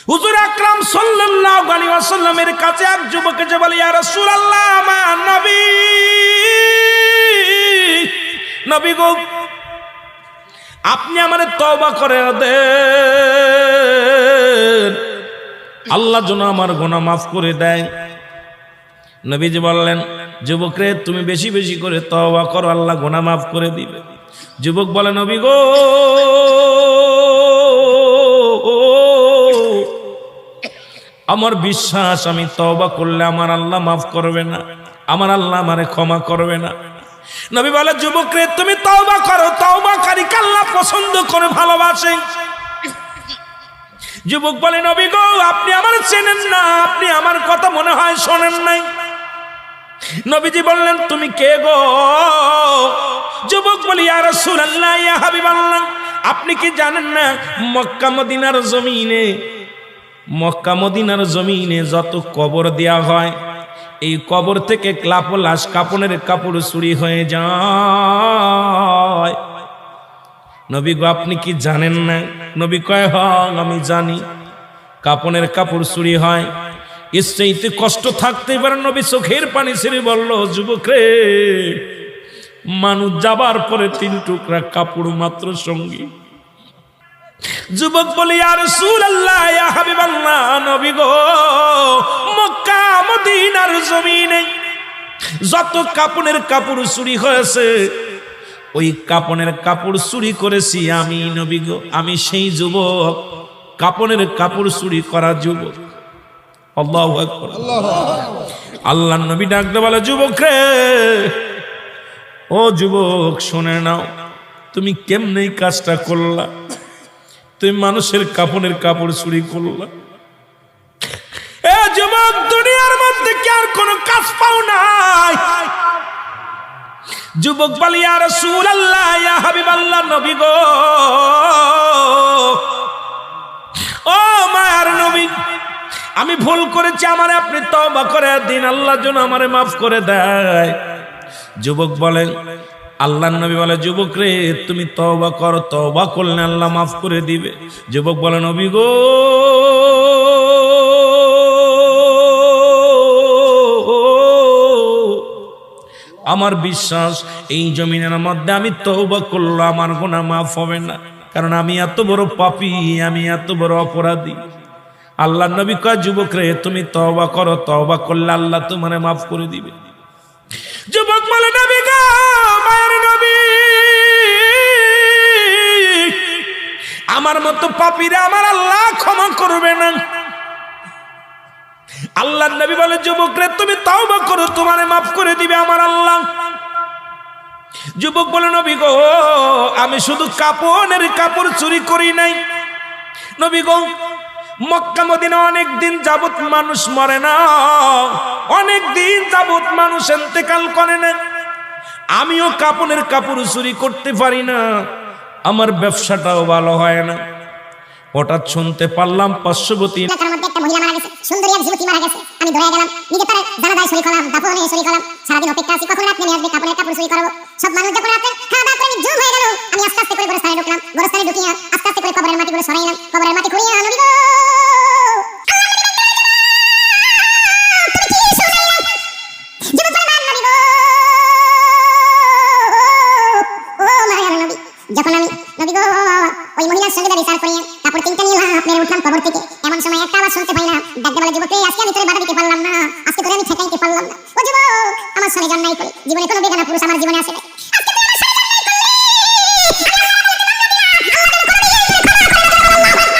হুজুর আকরাম সাল্লাল্লাহু আলাইহি ওয়াসাল্লামের কাছে এক যুবক এসে বলে, ইয়া রাসূলুল্লাহ, আমার নবী, নবী গো, আপনি আমারে তওবা করে দেন, আল্লাহ যেন আমার গুনাহ মাফ করে দেয়। নবীজি বললেন, যুবক রে, তুমি বেশি বেশি করে তওবা করো, আল্লাহ গুনাহ মাফ করে দিবে। যুবক বলে, নবী গো, আমার বিশ্বাস আমি তওবা করলে আমার আল্লাহ মাফ করবে না, আমার আল্লাহ আমারে ক্ষমা করবে না। নবী বলে, যুবক রে, তুমি তওবা করো, তওবাকারীকে আল্লাহ পছন্দ করে, ভালোবাসে। যুবক বলে, নবী গো, আপনি আমার চেনেন না, আপনি আমার কথা মনে হয় শোনেন নাই। নবীজি বললেন, তুমি কে গো? যুবক বলি, ইয়া রাসূলুল্লাহ, ইয়া হাবিবাল্লাহ, আপনি কি জানেন না মক্কা মদিনার জমিনে, মক্কা মদিনার জমিনে যত কবর দেয়া হয়, এই কবর থেকে লাশ কাপনের কাপড় চুরি হয়ে যায়। নবী গো, আপনি কি জানেন না? নবী কয়, হ্যাঁ আমি জানি, কাপনের কাপড় চুরি হয়। এর চাইতে কষ্ট থাকতে পারে? নবী চোখের পানি ছেড়ে বলল, যুবক রে, মানুষ যাবার পরে 3 টুকরা কাপড় মাত্র সঙ্গী। যুবক বলি, ইয়া রাসূলুল্লাহ, ইয়া হাবিবাল্লাহ, নবী গো, মক্কা মদিনার জমিনে যত কাপনের কাপড় চুরি হয়েছে, ওই কাপনের কাপড় চুরি করেছি আমি, নবী গো, আমি সেই যুবক, কাপনের কাপড় চুরি করা যুবক। আল্লাহু আকবার। আল্লাহর নবী ডাকতে বলে, যুবক রে, ও যুবক, শুনে নাও, তুমি কেমনে কাজটা করলা? তুমি মানুষের কাপনের কাপড় চুরি করলা। এ যুবক, দুনিয়ার মধ্যে কি আর কোনো কাজ পাও নাই? যুবক বলে, ইয়া রাসূলুল্লাহ, ইয়া হাবিবাল্লাহ, নবী গো, ও মায়ার নবী, আমি ভুল করেছি, আমারে আপনি তওবা করে দিন, আল্লাহ যেন আমারে মাফ করে দেয়। যুবক বলেন, আল্লাহর নবী বলে, যুবক রে, তুমি তওবা করো, তওবা করলে আল্লাহ মাফ করে দিবে। যুবক বলে, নবী গো, আমার বিশ্বাস এই জমিনের মধ্যে আমি তওবা করলে আমার গুনাহ মাফ হবে না, কারণ আমি এত বড় পাপী, আমি এত বড় অপরাধী। আল্লাহর নবী কয়, যুবক রে, তুমি তওবা করো, তওবা করলে আল্লাহ তোমারে মাফ করে দিবে। যুবক বলে, নবী গো, মায়ের নবী, আমার মতো পাপীরা আমার আল্লাহ ক্ষমা করবে না। আল্লাহর নবী বলে, যুবক রে, তুমি তওবা করো, তোমারে মাফ করে দিবে আমার আল্লাহ। যুবক বলে, নবী গো, আমি শুধু কাপনের কাপড় চুরি করি নাই, নবী গো, মক্কা মদিনা অনেক দিন যাবত মানুষ মরে না, অনেক দিন যাবত মানুষ ইন্তেকাল করে না, আমিও কাপনের কাপড় চুরি করতে পারি না, আমার ব্যবসাটাও ভালো হয় না। হঠাৎ শুনতে পারলাম পার্শ্ববর্তী এলাকার মধ্যে একটা মহিলা মারা গেছে, সুন্দরী এক যুবতী মারা গেছে। আমি ধরে গেলাম, নিজে তার জানাজায় শরীক হলাম, দাফনে শরীক হলাম। সারাদিন অপেক্ষা আছি কখন রাত নেমে আসবে, কাপড়ের কাপড় চুরি করবো। সব মানুষ যখন রাতে খাওয়া দাওয়া করে জুম হয়ে গেল, আমি আস্তে আস্তে করে গোরস্থানে ঢুকলাম। গোরস্থানে ঢুকিয়া আস্তে আস্তে করে কবরের মাটিগুলো সরাইলাম, কবরের মাটি খুঁড়িয়া, নবী গো, যখন আমি নবী গো ওই মহিলার সঙ্গে বিচার করি, কাপড় 3টা নিয়ে আপনার উঠলাম কবর থেকে। এমন সময় একটা আওয়াজ শুনতে পাইলাম, ডাকতে বলে, যুবক রে, আজকে আমি তোরে বাধা দিতে পারলাম না, আজকে তোরে আমি ঠেকাইতে পারলাম না। ও যুবক, আমার সঙ্গে জন্মাই করে, জীবনে কোনো বেগানা পুরুষ আমার জীবনে আসে নাই, আজকে তুই আমার সঙ্গে জন্মাই করলি।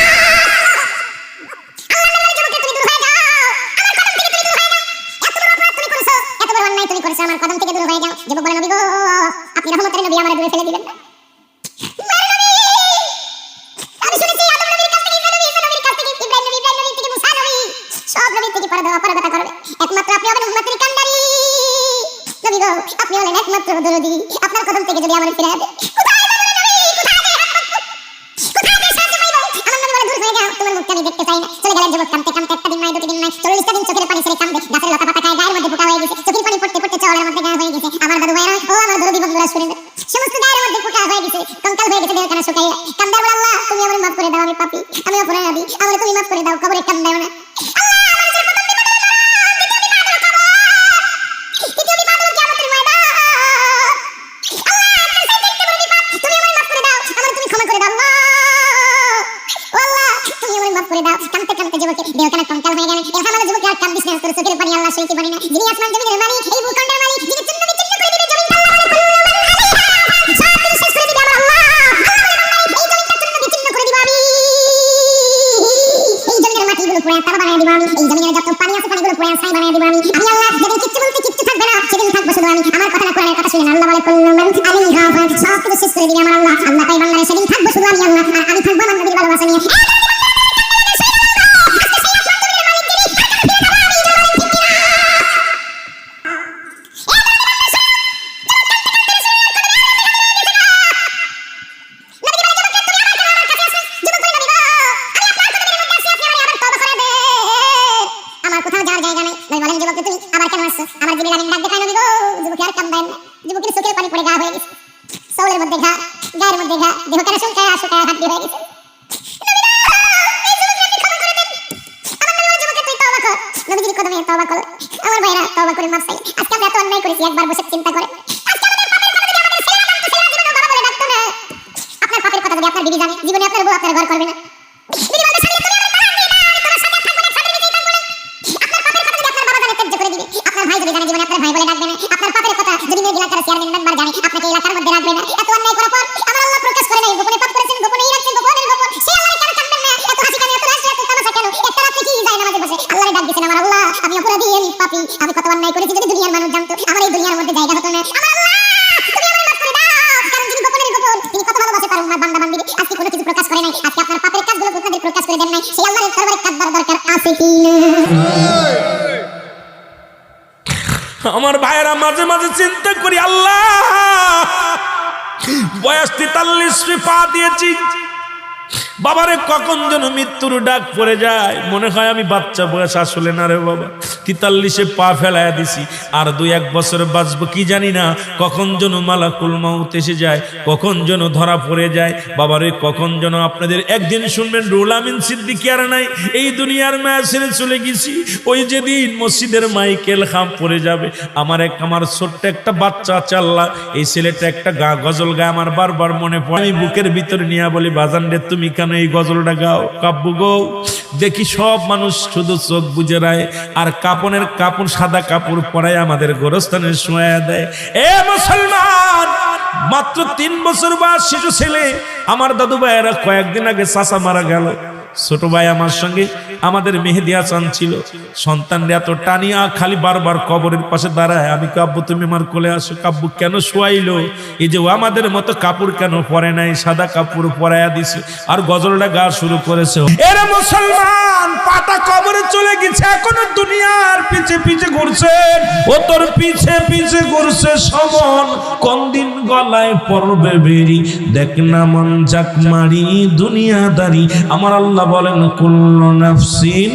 আমার কদম থেকে দূর হয়ে যাও। যুবক বলে, নবী গো, আপনি রহমতের নবী, আমারে দূরে ফেলে দিবেন না। আমি শুনেছি আদম নবীর কাছ থেকে, ঈসা নবীর কাছ থেকে, ইব্রাহিম নবী থেকে, মুসা নবী, সব নবীর থেকে অপরাধতা করবে, একমাত্র আপনি হবেন উম্মতের কান্ডারি। নবী গো, আপনি হলেন একমাত্র দরদি, আপনার কদম থেকে যদি আমারে ফিরিয়ে দেন, কোথায় যাবেন নবী, কোথায় যে সাহায্য পাইব? আমার নবী বলে, দূর হয়ে যাও, তোমার মুখটা আমি দেখতে চাই না। চলে গেলেন যুবক, কাঁদতে কাঁদতে, একটা দিন নয়, 2টি দিন নয়, 40টা দিন চোখের পানি ছেড়ে কাঁদে, গাছের লতা পাতা খায়, গায়ের মধ্যে পোকা হয়ে গেছে, চোখের পানি পড়তে পড়তে চোখের মধ্যে গায়ে হয়ে গেছে। আমার দাদু ভাইরা, ও আমার দরদি বন্ধুরা, শুনে সমস্ত গায়ের মধ্যে পোকা হয়ে গেছে, কঙ্কাল হয়ে গেছে, দেহখানা শুকাইয়া। কান্দার বলে, আল্লাহ তুমি আমার মাফ করে দাও, আমি পাপী, আমি অপরাধী, আমার তুমি মাফ করে দাও, কবরে কান্দাও না। কানতে কানতে যুবকের দেহ কানা কঙ্কাল হয়ে গেল। এখন আমাদের যুবক আর কান্দিস না, তোর চোখের পানি আল্লাহ সইতে পারি না। যিনি আসমান জমিনের মালিক, এই ভূখণ্ডের মালিক, যিনি চূর্ণ বিচূর্ণ করে দিবে জমিন, আল্লাহ বলে কুল্লু মান আলাইহা, সব কিছু শেষ করে দিবে আমার আল্লাহ। আল্লাহ বলে বান্দারে, এই জমিনটা চূর্ণ বিচূর্ণ করে দিব আমি। এই জমিনের মাটিগুলো পুরো তারা বানিয়ে দিব আমি। এই জমিনের যত পানি আছে পানিগুলো পুরো ছাই বানিয়ে দিব আমি। আমি আল্লাহ যেদিন কিচ্ছু বলতে কিচ্ছু থাকবে না, সেদিন থাকবো শুধু আমি। আমার কথা না, কোরআনের কথা শুনেন। আল্লাহ বলে কুল্লু মান আলাইহা ফান, সব কিছু শেষ করে দিবে আমার আল্লাহ। আল্লাহ তাই বান্দারে, সেদিন থাকবো শুধু আমি আল্লাহ, আর আমি থাকবো আমার নবীর ভালোবাসা নিয়ে। একবার বসে চিন্তা করে, আপনার পাপের কথা যদি আপনার বিবি জানে, জীবনে আপনার বউ আপনার ঘর করবে না। বিবি বলবে, স্বামী তুমি আমার তালাক দিবা, আমি তোমার সাথে থাকবো না, স্বামীর বিয়েই থাকবো না। আপনার পাপের কথা যদি আপনার বাবা জানে, ত্যায্য করে দিবে। আপনার ভাই যদি জানে, জীবনে আপনার ভাই বলে ডাকবে না। আপনার পাপের কথা যদি মেয়ে এলাকার চেয়ারম্যান মেম্বার জানে, আপনাকে এলাকার মধ্যে রাখবে না। এত অন্যায় করার পর আমার আল্লাহ প্রকাশ করে নাই, গোপনে পাপ করেছেন, গোপনেই রাখছেন, গোপনের গোপন। সেই আল্লাহরে কেন কাঁদবেন না? এত হাসি কেন, এত রাষ্ট্র, এত তামাশা কেন? একটা রাত্রে কি যায় নামাজে বসে আল্লাহরে ডাক দিয়েছেন, আমার আল্লাহ আমি অপরাধী, আমি পাপী, আমি কত অন্যায় করেছি। যদি দুনিয়ার মানুষ জানতো, আমার এই দুনিয়ার মধ্যে জায়গা হতো না। আমার আল্লাহ তুমি আমারে মাফ করে দাও, কারণ যিনি গোপনের গোপন, তিনি কত ভালোবাসে তার উম্মাহ বান্দা বান্দিকে। আজকে কোনো কিছু প্রকাশ করে নাই, আজকে আপনার পাপের কাজগুলো আপনাদের প্রকাশ করে দেন নাই। সেই আল্লাহর দরবারে কাঁদবার দরকার আছে কি না? আমার ভাইয়েরা, মাঝে মাঝে চিন্তা করি, আল্লাহ বয়স 43 পা দিয়েছি, বাবারে কখন যেন মৃত্যুর ডাক পড়ে যায়। মনে হয় আমি বাচ্চা বয়স, আসলে না রে বাবা। 43 পা ফেলাইয়া দিছি, আর 2-1 বছর বাঁচবো কি জানি না। কখন যেন মালাকুল মাউত এসে যায়, কখন যেন ধরা পড়ে যায়। বাবারে কখন যেন আপনাদের একদিন শুনবেন রুহুল আমিন সিদ্দিকী আর নাই, এই দুনিয়ার মায়া ছেড়ে চলে গেছি। ওই যেদিন মসজিদের মাইকেল খাম পড়ে যাবে, আমার ছোট্ট একটা বাচ্চা আছে, আল্লাহ এই ছেলেটা একটা গজল গায়, আমার বারবার মনে পড়ে। আমি বুকের ভিতরে নিয়ে বলি, বাজান রে তুমি কেন এই গজলটা গাও? কাব্য গো, দেখি সব মানুষ শুধু চোখ বুজে রায়, আর কাপনের কাপড়, সাদা কাপড় পরায় আমাদের গোরস্থানে শোয়া দেয়। এ মুসলমান, মাত্র 3 বছর বয়স শিশু ছেলে। আমার দাদু ভাইয়েরা কয়েকদিন আগে চাচা মারা গেল। ছোট ভাই আমার সঙ্গে আমাদের মেহেদি হাসান ছিল। সন্তানরা এত টানিয়া খালি বারবার কবরের পাশে দাঁড়ায়। আমি কাব্য তুমি আমার কোলে আসো। কাব্য কেন শোয়াইলো? এই যে ও আমাদের মতো কাপড় কেন পরে নাই, সাদা কাপড় পরাইয়া দিছে, আর গজলটা গা শুরু করেছে। এরা মুসলমান, পাটা কবরে চলে গেছে, এখনো দুনিয়ার পিছে পিছে ঘুরছে। ও তোর পিছে পিছে ঘুরছে সমন, কোন দিন গলায় পড়বে বেরি, দেখ না মন জাক মারি দুনিয়াদারি। আমার আল্লাহ বলেন, কুল্লু নাফসিন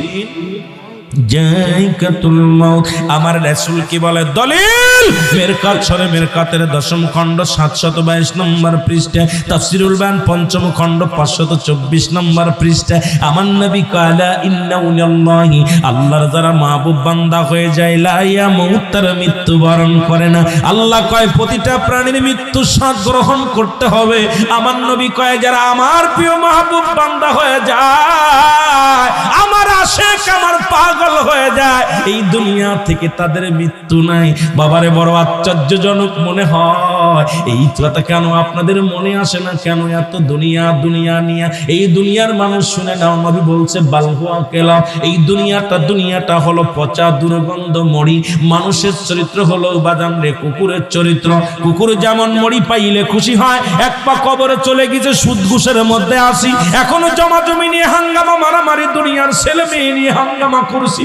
যায়কাতুল মাউত। আমার রাসূল কি বলে? দলিল মেরকাত সরে মেরকাতের 10ম খণ্ড 722 নম্বর পৃষ্ঠায়, তাফসীরুল বায়ান 5ম খণ্ড 524 নম্বর পৃষ্ঠায়। আমার নবী কালা ইন্নাল্লাহি, আল্লাহর যারা মাহবুব বান্দা হয়ে যায়, লা ইয়ামুত, তারা মৃত্যুবরণ করে না। আল্লাহ কয় প্রতিটা প্রাণীর মৃত্যু স্বাদ গ্রহণ করতে হবে। আমার নবী কয় যারা আমার প্রিয় মাহবুব বান্দা হয়ে যায়, আমার আশিক, আমার পাগল হয়ে যায়, এই দুনিয়া থেকে তাদের মৃত্যু নাই। বাবারে বড় আশ্চর্যজনক মনে হয়। এই কথা কেন আপনাদের মনে আসে না? কেন এত দুনিয়া দুনিয়া নিয়া? এই দুনিয়ার মানুষ শুনে নাও, নবী বলছে বালহুয়া কেলা, এই দুনিয়াটা হলো পচা দুর্গন্ধ মরি। মানুষের চরিত্র হলো বাদাম রে কুকুরের চরিত্র। কুকুর যেমন মরি পাইলে খুশি হয়, এক পা কবরে চলে গেছে, সুদ ঘুষের মধ্যে আসি, এখনো জমা জমি নিয়ে হাঙ্গামা মারামারি, দুনিয়ার ছেলে মেয়ে নিয়ে হাঙ্গামা করছি।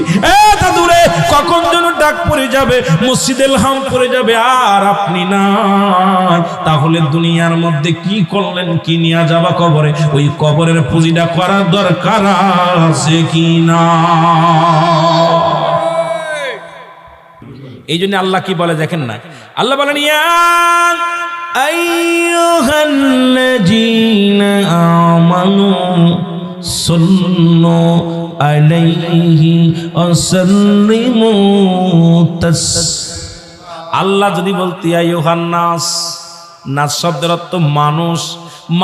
দাদুরে কখন যেন ডাক পড়ে যাবে, মসজিদুল হাম পড়ে যাবে, আর আপনি নাই। তাহলে দুনিয়ার মধ্যে কি করলেন, কি নিয়ে যাবা কবরে? ওই কবরের পুঁজিটা করার দরকার আছে কি না? এই জন্য আল্লাহ কি বলে দেখেন না, আল্লাহ বলেন, ইয়া আইয়ুহাল্লাযীনা আমানু সাল্লু আলাইহি ওয়া সাল্লিমু আল্লাহ যদি বলতে আইয়ুহান নাস, নাস শব্দের অর্থ মানুষ।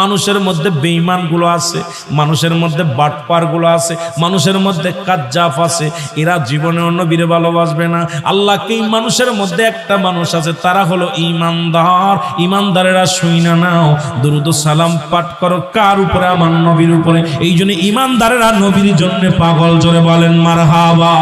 মানুষের মধ্যে বেঈমান গুলো আছে, মানুষের মধ্যে বাটপার গুলো আছে, মানুষের মধ্যে কাজ্জাব আছে, এরা জীবনেও নবীরে ভালোবাসবে না। আল্লাহকে এই মানুষের মধ্যে একটা মানুষ আছে, তারা হলো ঈমানদার। ঈমানদারেরা শুইনা নাও, দুরূদ ও সালাম পাঠ করো কার উপরে? আমার নবীর উপরে। এই জন্য ঈমানদারেরা নবীর জন্য পাগল, জোরে বলেন মারহাবা।